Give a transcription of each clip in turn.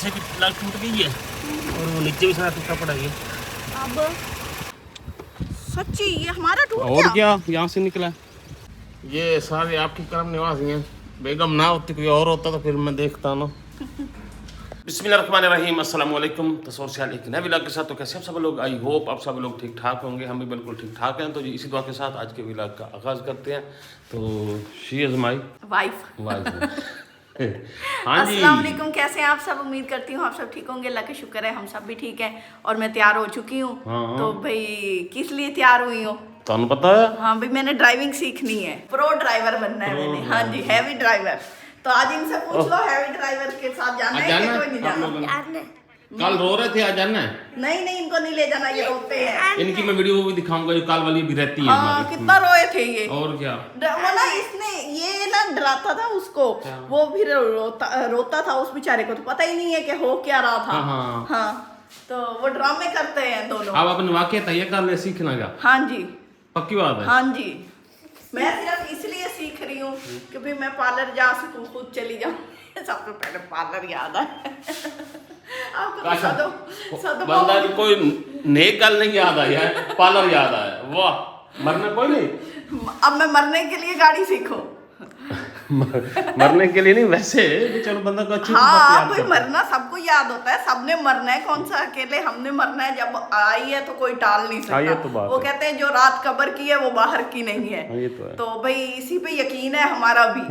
पीछे की प्लग टूट गई है और वो नीचे भी सारा टूटा पड़ा है। अब सच्ची ये हमारा टूट और गया? क्या यहाँ से निकला? ये सारे आपकी कर्म निवासी हैं। बेगम ना होती कोई और होता तो फिर मैं देखता ना। बिस्मिल्लाहिर्रहमानिर्रहीम, अस्सलाम वालेकुम। तो सोशल एक नए व्लॉग के साथ तो कैसे आप सब लोग, आई होप आप सब लोग ठीक ठाक होंगे। हम भी बिल्कुल ठीक ठाक हैं। तो जी इसी दुआ के साथ आज के व्लॉग का आगाज़ करते हैं। तो शी इज़ माई वाइफ। हाँ जी, अस्सलाम वालेकुम, कैसे हैं आप सब? उम्मीद करती हूँ आप सब ठीक होंगे। अल्लाह का शुक्र है हम सब भी ठीक हैं। और मैं तैयार हो चुकी हूँ। हाँ। तो भाई किस लिए तैयार हुई हूँ? तुम पता है? हाँ भाई, मैंने ड्राइविंग सीखनी है, प्रो ड्राइवर बनना है मैंने। हाँ जी, हैवी ड्राइवर। तो आज इनसे पूछ लो, हैवी ड्राइवर के साथ जाना है कि कोई नहीं जाना? कल रो रहे थे, आज जाना है? नहीं, इनको नहीं ले जाना, ये रोते हैं। इनकी मैं वीडियो भी दिखाऊंगा, जो काल वाली भी रहती है हाँ, हमारी। कितना रोए थे ये। और क्या, वो ना इसने ये ना डराता था उसको, वो भी रोता था उस बेचारे को, तो पता ही नहीं है कि हो क्या रहा था। हाँ, तो वो ड्रामे करते हैं दोनों। अब अपने वाकई तैयार कर ले, सीखना का। हाँ जी, पक्की बात है। हाँ जी, मैं सिर्फ इसलिए सीख रही हूँ कि भाई मैं पार्लर जा सकूँ, खुद चली जाऊँ। सबसे पहले पार्लर याद है। आपको तो बंदा की कोई नेक गल नहीं याद आई है, पार्लर याद आया। वाह, मरना कोई नहीं। अब मैं मरने के लिए गाड़ी सीखूं? मरने के लिए नहीं, वैसे चलो बंदा को अच्छी हाँ भाई, मरना सबको याद होता है, सबने मरना है, कौन सा अकेले हमने मरना है। जब आई है तो कोई टाल नहीं सकता। तो वो कहते हैं जो रात कब्र की है वो बाहर की नहीं है। ये तो है। तो भाई इसी पे यकीन है हमारा भी।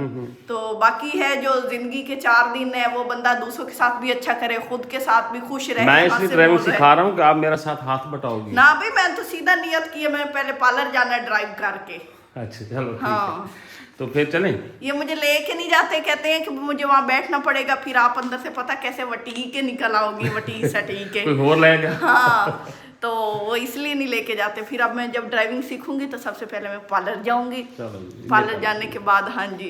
तो बाकी है जो जिंदगी के 4 दिन है, वो बंदा दूसरों के साथ भी अच्छा करे, खुद के साथ भी खुश रहे। मैं इसलिए ड्राइविंग सिखा रहा हूँ कि आप मेरे साथ हाथ बटाओगी ना। भाई मैं तो सीधा नियत की है, मैं पहले पार्लर जाना है ड्राइव करके। अच्छा चलो ठीक हाँ। है, तो फिर चलें। ये मुझे लेके नहीं जाते, कहते हैं कि मुझे वहाँ बैठना पड़ेगा, फिर आप अंदर से पता कैसे वटी के निकल आओगी, वटी सटी के। कोई और ले गया। हाँ, तो वो इसलिए नहीं लेके जाते। फिर अब मैं जब ड्राइविंग सीखूंगी तो सबसे पहले मैं पार्लर जाऊंगी। पार्लर जाने के बाद हाँ जी,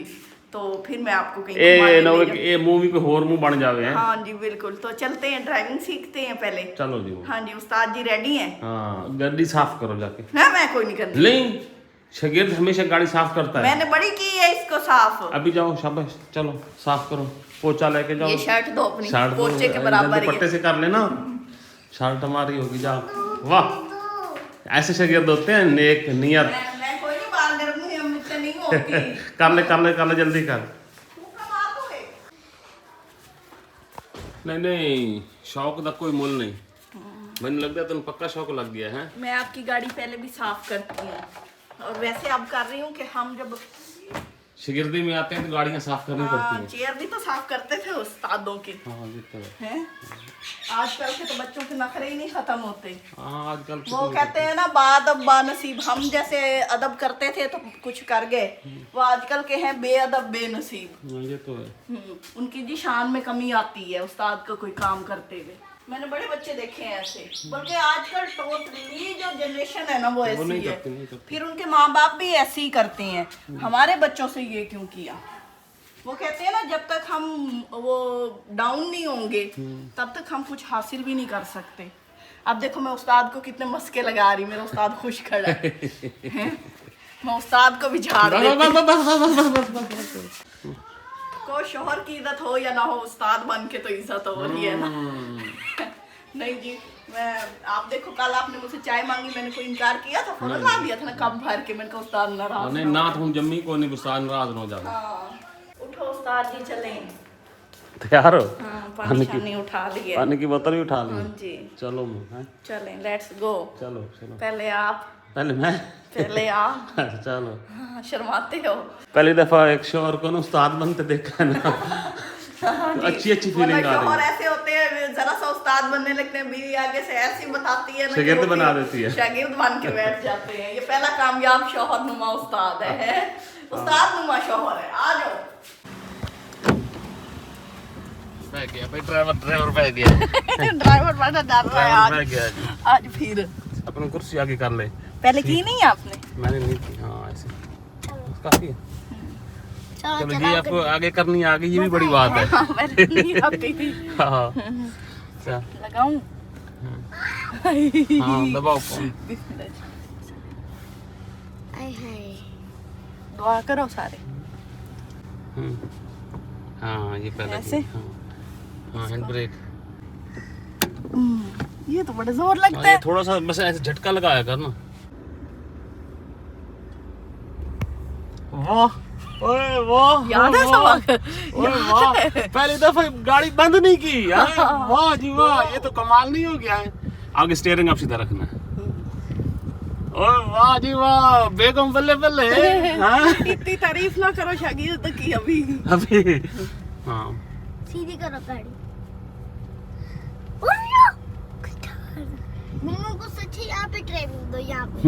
तो फिर मैं आपको कहीं मूवी पे होर मुंह बन जावे हैं। हाँ जी बिल्कुल। तो चलते हैं, ड्राइविंग सीखते हैं पहले। चलो जी। हाँ जी, उस्ताद जी रेडी हैं? हाँ, गाड़ी साफ करो जाके। ना, मैं कोई नहीं करती। नहीं, शागिर्द हमेशा गाड़ी साफ करता है। मैंने बड़ी की है इसको साफ। अभी जाओ, शाबाश, चलो साफ करो, पोछा लेके जाओ। ये शर्ट दो अपनी, शर्ट पोछे के बराबर ही दुपट्टे से कर लेना, शर्ट हमारी होगी। जाओ। वाह, ऐसे शागिर्द होते हैं, नेक नियत। मैं कोई नहीं बाल गर्मी है, मुझसे नहीं होती। कर ले जल्दी कर। नहीं, शौक का कोई मूल नहीं। मैंने लगता है तुम पक्का शौक लग गया है। मैं आपकी गाड़ी पहले भी साफ करती हूँ, और वैसे अब कर रही हूँ कि हम जब शागिर्दी में आते हैं तो गाड़ियाँ साफ करनी पड़ती हैं। चेयर भी तो साफ करते थे उस्तादों की। हाँ, ये तो है। हैं? आजकल के तो बच्चों के नखरे ही नहीं खत्म होते। हाँ, आजकल वो कहते हैं ना, बाअदब बानसीब। हम जैसे अदब करते थे तो कुछ कर गए, वो आजकल के हैं बेअदब बेनसीब। ये तो है। उनकी जी शान में कमी आती है उस्ताद का कोई काम करते हुए। मैंने बड़े बच्चे देखे हैं ऐसे, बल्कि आजकल टोटली जो जनरेशन है ना वो ऐसी नहीं है। करते। फिर उनके माँ बाप भी ऐसे ही करते हैं। हमारे बच्चों से ये क्यों किया? वो कहते हैं ना, जब तक हम वो डाउन नहीं होंगे तब तक हम कुछ हासिल भी नहीं कर सकते। अब देखो मैं उस्ताद को कितने मस्के लगा रही, मेरा उस्ताद खुश खड़ा है। मैं उस्ताद को भी झाड़ देती। को शोहर की इज्जत हो या ना हो, उस्ताद बन के तो इज्जत हो रही है ना। नहीं जी, मैं आप देखो, कल आपने मुझसे चाय मांगी, मैंने कोई इनकार किया था? फौरन ला दिया था ना कप भर के। मैंने कहा उस्ताद नाराज नहीं ना, तुम जम्मी को नहीं, उस्ताद नाराज हो जाओ। हाँ, उठो उस्ताद जी, चलें। तैयार हो? हाँ, पानी उठा लिए, पानी की बोतल भी उठा ली। हाँ जी, चलो चलें, लेट्स गो। चलो। पहले आप, पहले मैं। पहले आप। चलो। हाँ, शर्माते हो। पहली दफा एक शोहर को ना उस्ताद बनते देखा ना, तो अच्छी फीलिंग आ रही और है। ऐसे होते हैं, जरा सा उस्ताद बनने लगते हैं, बीवी आगे से ऐसी बताती है ना, शागिर्द बना देती है, शागिर्द बन के बैठ जाते हैं। ये पहला कामयाब शौहर नुमा उस्ताद है, उस्ताद नुमा शौहर है। आ जाओ। बैठ गया भाई, ड्राइवर बैठ गया। ड्राइवर बड़ा डर रहा है आज फिर। अपनी कुर्सी आगे कर ले। पहले की नहीं आपने? मैंने नहीं की। हाँ, ऐसे काफी है। चलो ये आपको आगे करनी है, आगे ये भी बड़ी बात है। मैंने नहीं आती थी। हाँ, लगाऊं? हाँ, दबाओ। दुआ करो सारे। हाँ, ये पहले ऐसे? हाँ, हैंड ब्रेक। ये तो बड़ा जोर लगता ये है। थोड़ा सा बस ऐसे झटका लगाया कर ना। वाह, ओए वाह, याद है वाह, सबक? ओए वाह, पहली दफा गाड़ी बंद नहीं की हाँ? वाह जी वाह, ये तो कमाल नहीं हो गया है। आगे स्टीयरिंग आप सीधा रखना है। ओए वाह जी वाह, बेगम बल्ले बल्ले हाँ? इतनी तारीफ ना करो शागिर्द की अभी। अभी हाँ सीधी करो गाड़ी। मम्मा को सच है यहाँ पे ड्राइविंग दो यहाँ पे।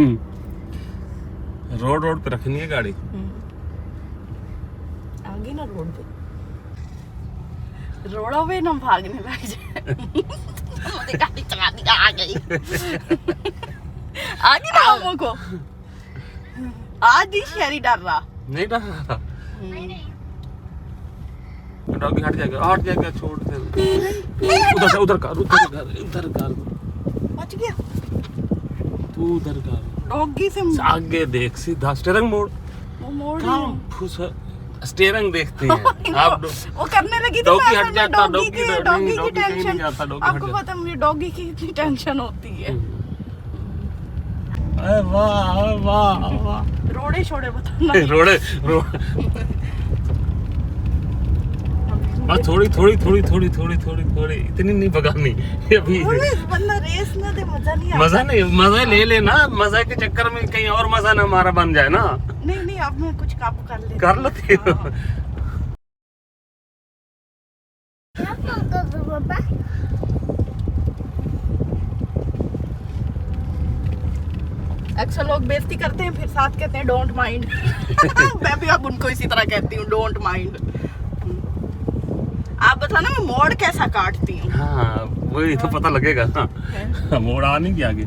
रोड पे रखनी है गाड़ी। आगे ना रोड पे, रोडों पे ना भागने लग जाए। मुझे गाड़ी चला दिया, आ गई। आगे ना हमों को आज ही शहरी डर रहा। नहीं डर, डॉगी हट जाएगा छोड़ दे। उधर कर बच गया। तू उधर कर, डॉगी से आगे देख, सीधा स्टीयरिंग मोड़। वो मोड़ काम फुस स्टीयरिंग देखते हैं आप। वो करने लगी तो डॉगी मैं हट असल में जाता, डॉगी की डॉगी कहीं टेंशन। नहीं जाता, डॉगी हट आपको जाता। पता है मुझे डॉगी की कितनी टेंशन होती है। अरे वाह वाह वाह, रोड़े छोड़े बताना। रोड़े बस थोड़ी इतनी नहीं भगानी अभी। वरना रेस ना दे, मजा नहीं आता। मजा ले लेना, मजा के चक्कर में कहीं और मजा ना हमारा बन जाए ना। नहीं अब मैं कुछ काबू कर लेती कर लेती हो। पापा अक्सर लोग बेइज्जती करते हैं फिर साथ कहते हैं डोंट माइंड। मैं भी अब उनको इसी तरह कहती हूँ, डोंट माइंड। आप बताना मैं मोड़ कैसा काटती हूँ। हाँ वही तो पता लगेगा ना। मोड़ आ नहीं गया आगे,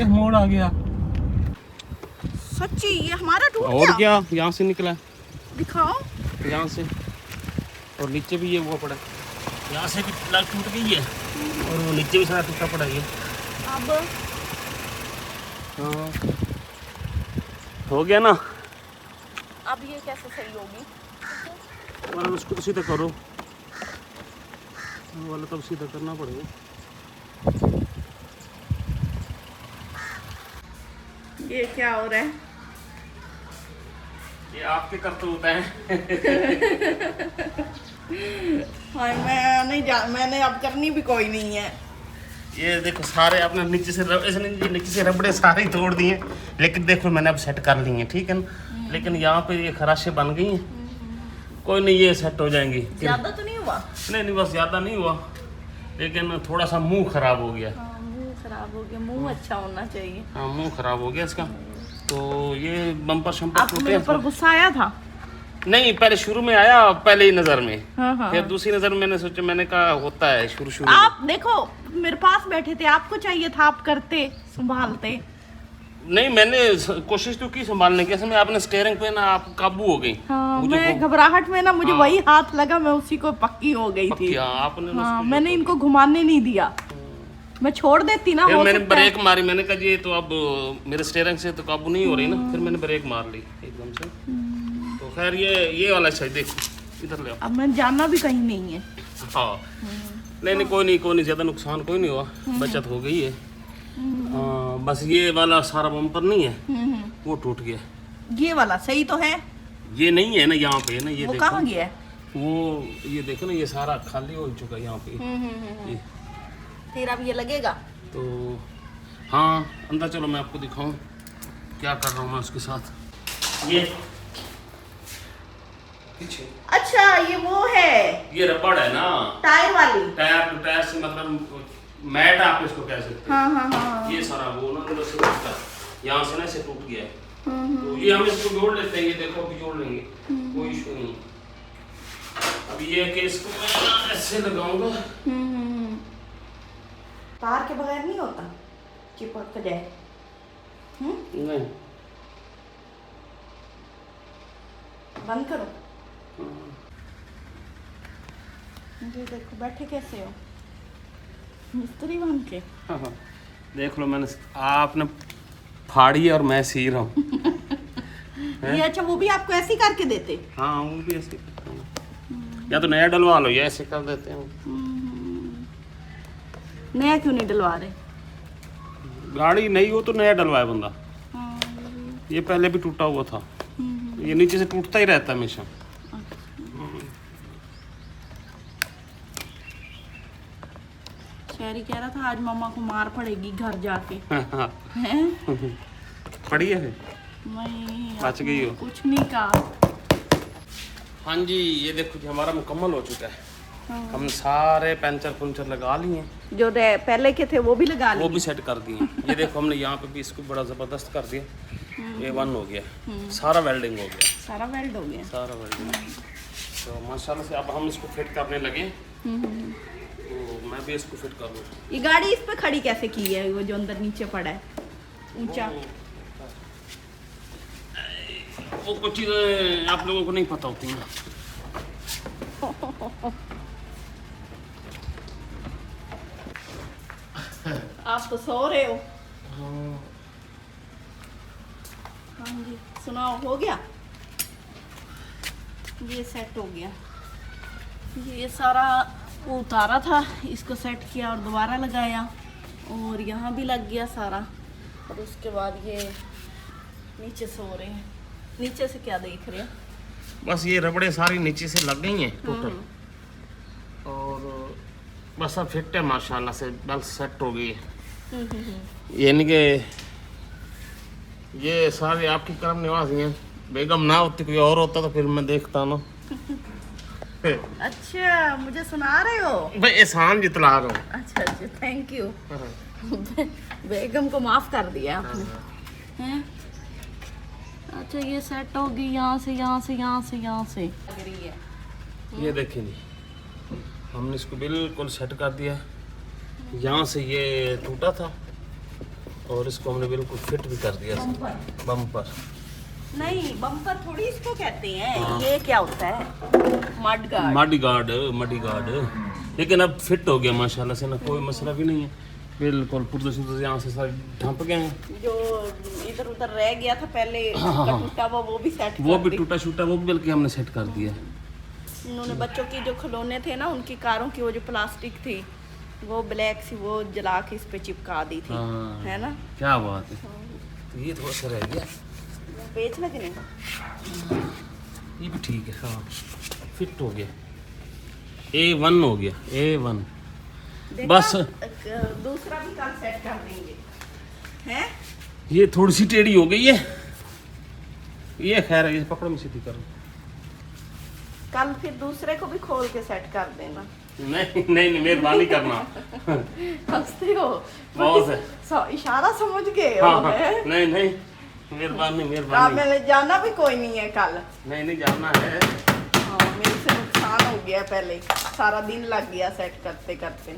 मोड़ आ गया। सच्ची ये हमारा टूट और गया? क्या, यहाँ से निकला, दिखाओ। यहाँ से, और नीचे भी ये हुआ पड़ा, यहाँ से भी प्लग टूट गई है और वो नीचे भी सारा टूटा पड़ा है। अब हाँ हो गया ना। अब ये कैसे सही होगी? वाला उसको तो सीधा करो, वाला तब सीधा करना पड़ेगा। ये क्या हो रहा है? ये आपके करतूत हैं। हाँ मैंने अब करनी भी कोई नहीं है। ये देखो सारे आपने नीचे से नीचे से रबड़े सारे ही तोड़ दिए, लेकिन देखो मैंने अब सेट कर ली है, ठीक है ना। लेकिन यहाँ पे ये खराशें बन गई हैं, कोई नहीं ये सेट हो जाएंगी। ज्यादा तो नहीं हुआ? नहीं बस ज़्यादा नहीं हुआ, लेकिन थोड़ा सा मुंह खराब हो गया। हाँ, मुंह खराब हो गया, मुंह अच्छा होना चाहिए। हाँ मुंह खराब हो गया इसका। तो ये बम्पर शम्पर आपको टूटे मेरे हैं ऊपर गुस्सा आया था? नहीं, पहले शुरू में आया, पहले ही नजर में। हाँ। फिर दूसरी नजर में मैंने सोचा, मैंने कहा होता है शुरू में। आप देखो मेरे पास बैठे थे, आपको चाहिए था आप करते, संभालते। नहीं मैंने कोशिश तो की संभालने की, समय आपने स्टीयरिंग पे ना आप काबू हो गई। हाँ, मुझे मैं घबराहट में ना मुझे वही हाथ लगा, मैं उसी को पक्की हो गई थी। आपने हाँ, मैंने इनको घुमाने नहीं दिया, मैं छोड़ देती ना। फिर हो मैंने सकता है। ब्रेक मारी, मैंने कहा ये तो अब मेरे स्टीयरिंग से तो काबू नहीं हो रही ना, फिर मैंने ब्रेक मार ली एकदम से। तो खैर ये वाला सही, देखो इधर ले आओ। अब मैं जानना भी कहीं नहीं है। हाँ नहीं कोई नहीं ज्यादा नुकसान कोई नहीं हुआ, बचत हो गई है। बस ये वाला सारा बम्पर नहीं है, वो टूट गया। ये वाला सही तो है? ये नहीं है ना यहाँ पे ना, ये वो देखो कहाँ गया है? वो ये देखो ना, ये सारा खाली हो चुका है यहाँ पे। ये फिर अब ये लगेगा? तो हाँ अंदर चलो मैं आपको दिखाऊं क्या कर रहा हूँ मैं उसके साथ। ये पीछे, अच्छा ये वो है, ये रबड़ है ना, टायर वाली। टायर टू टायर से मतलब मैट आप इसको कह सकते हैं। हाँ। ये सारा वो ना अंदर से टूटा, यहाँ से ना इसे टूट गया है। तो ये हम इसको जोड़ लेते हैं, ये देखो अभी जोड़ लेंगे, कोई इशू नहीं। अब ये कि इसको मैं ऐसे लगाऊंगा। तार के बगैर नहीं होता, चिपक जाए। नहीं बंद करो। ये देखो बैठे कैसे हो, मिस्त्री बन के। हाँ। देख लो मैंने, आपने फाड़ी और मैं सी रहा हूँ। ये अच्छा, वो भी आपको ऐसे ही करके देते? हाँ वो भी ऐसे या तो नया डलवा लो या ऐसे कर देते हैं। नया क्यों नहीं डलवा रहे? गाड़ी नई हो तो नया डलवाए बंदा। हाँ, ये पहले भी टूटा हुआ था, ये नीचे से टूटता ही रहता है हमेशा। शहरी कह रहा था आज मम्मा को मार पड़ेगी घर जाके। हैं? पड़ी है नहीं, बच गई हो। कुछ नहीं कहा। हाँ जी, ये देखो जी हमारा मुकम्मल हो चुका है। हाँ। हमने सारे पंचर पुंचर लगा लिए हैं, जो पहले के थे वो भी लगा वो लिए। भी सेट कर दिए। ये देखो हमने यहाँ पे भी इसको बड़ा ज़बरदस्त कर दिया। ये 1 हो गया, सारा वेल्डिंग हो गया, सारा वेल्ड हो गया। सारा वेल्डिंग। तो माशाल्लाह से अब हम इसको फिट करने लगे, तो मैं भी इसको फिट कर लूँ। ये गाड़ी इस पे खड़ी कैसे की है? वो जो अंदर नीचे पड़ा है ऊंचा। वो कुछ चीज़ें आप लोगों को नहीं पता होती हैं। आप तो सो रहे हो। हाँ जी, सुनाओ, हो गया? ये सेट हो गया। ये सारा उतारा था, इसको सेट किया और दोबारा लगाया, और यहाँ भी लग गया सारा। और उसके बाद ये नीचे सो रहे हैं। नीचे से क्या देख रहे हैं? बस ये रबड़े सारी नीचे से लग गई हैं टोटल, और बस अब फिट है माशाल्लाह से, बल सेट हो गई है। यानी कि ये सारे आपकी करम निवासी हैं। बेगम ना होती कोई और होता तो फिर मैं देखता ना। अच्छा, मुझे सुना रहे हो? भाई एहसान जितला रहा हूँ। अच्छा अच्छा, थैंक यू। बेगम को माफ कर दिया आपने। हैं? अच्छा, ये सेट होगी यहाँ से, यहाँ से, यहाँ से, यहाँ से लग रही है। ये देखिए नहीं, हमने इसको बिल्कुल सेट कर दिया। यहाँ से ये टूटा था और इसको हमने बिल्कुल फिट भी कर दिया। बम्पर नहीं, बम्पर थोड़ी इसको कहते हैं। ये क्या होता है? Mud guard. Muddy guard. लेकिन अब फिट हो गया माशाल्लाह से, ना कोई मसला भी नहीं है, बिल्कुल पुर्जे यहाँ से सारे ढंप गए हैं। जो इधर उधर रह गया था पहले टूटा वो भी सेट, वो भी टूटा छूटा वो भी बल्कि हमने सेट कर दिया। इन्होंने बच्चों की जो खिलौने थे ना, उनकी कारों की वो जो प्लास्टिक थी, वो ब्लैक सी वो जला के इस पे चिपका दी थी। हाँ। है ना? क्या बात है। तो ये थोड़ा सा रह गया, पेच लगने। ये भी ठीक है। हाँ, फिट हो गया। A1 हो गया, A1। बस दूसरा भी कल सेट कर देंगे। हैं? ये थोड़ी सी टेढ़ी हो गई है, ये खैर है, ये पकड़ो मैं सीधी करूँ। कल फिर दूसरे को भी खोल के सेट कर देना। नहीं नहीं, मेहरबानी करना। हंसते हो? बहुत है। इशारा समझ गए हो? हाँ, हाँ, हैं? नहीं नहीं, मेहरबानी हाँ, मेहरबानी। मैंने जाना भी कोई नहीं है कल। नहीं जाना है। हाँ, मेरे से नुकसान हो गया, पहले सारा दिन लग गया सेट करते करते।